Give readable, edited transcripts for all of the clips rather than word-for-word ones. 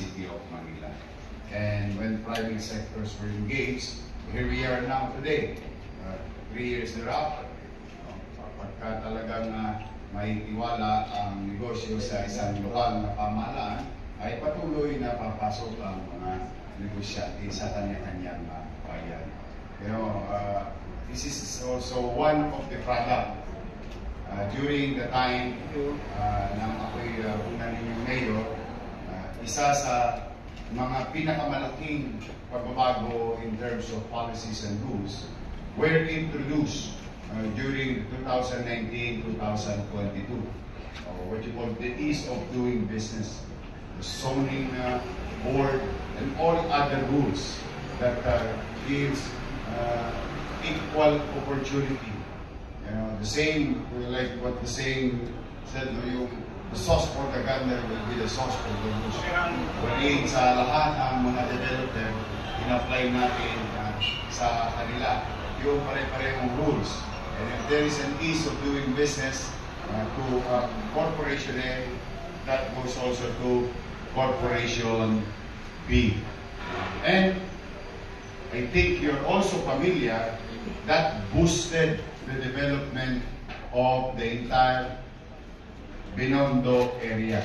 City of Manila. And when private sectors were engaged, here we are now today, 3 years thereafter. Pagka talagang may tiwala ang negosyo sa isang lokal na pamahalaan, ay patuloy na papasok ang mga negosyante sa kanya-kanyang bayan. This is also one of the product during the time nang ako'y una ninyong mayor, isa sa mga pinakamalaking pagbabago in terms of policies and rules were introduced during 2019-2022, what you call the ease of doing business, the zoning board, and all other rules that gives equal opportunity. The same, like what the saying said, the sauce for the gander will be the sauce for the goose. Waliin sa lahat ng mga developer, in-apply natin sa kanila yung pare-parehong rules. And if there is an ease of doing business to Corporation A, that goes also to Corporation B. And I think you're also familiar that boosted the development of the entire Binondo area.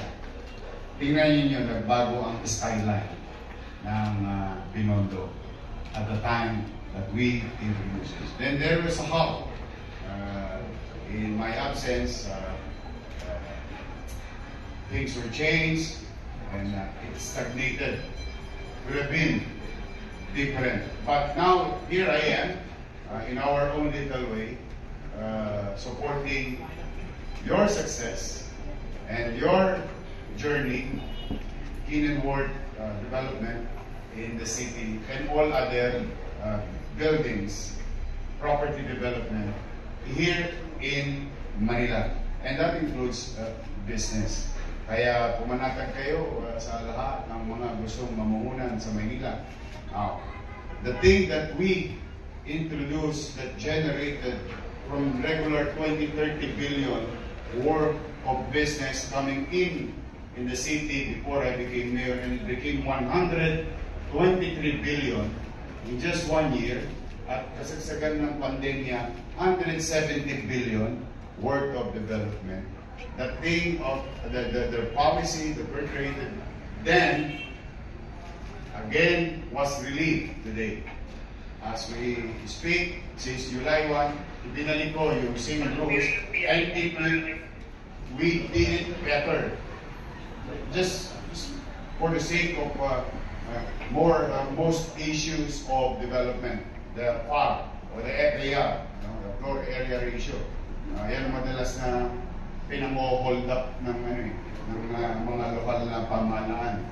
Tingnan niyo, nagbago ang skyline ng Binondo at the time that we introduced this. Then there was a hub. In my absence, things were changed and it stagnated. Could have been different. But now, here I am, in our own little way, supporting your success and your journey in inward development in the city and all other buildings, property development here in Manila. And that includes business. Kaya pumanatag kayo sa lahat ng mga gustong mamuhunan sa Manila. The thing that we introduced that generated from regular 20-30 billion worth of business coming in the city before I became mayor, and it became 123 billion in just 1 year. At kasagsagan ng pandemya, 170 billion worth of development. The thing of the policy that were created then again was relieved today. As we speak, since July 1, ibinalik ko yung same rules, and we did it better. Just for the sake of most issues of development, the FAR or the FAR, the floor area ratio. Yan madalas na pinamo-hold up ng mga lokal na pamahalaan.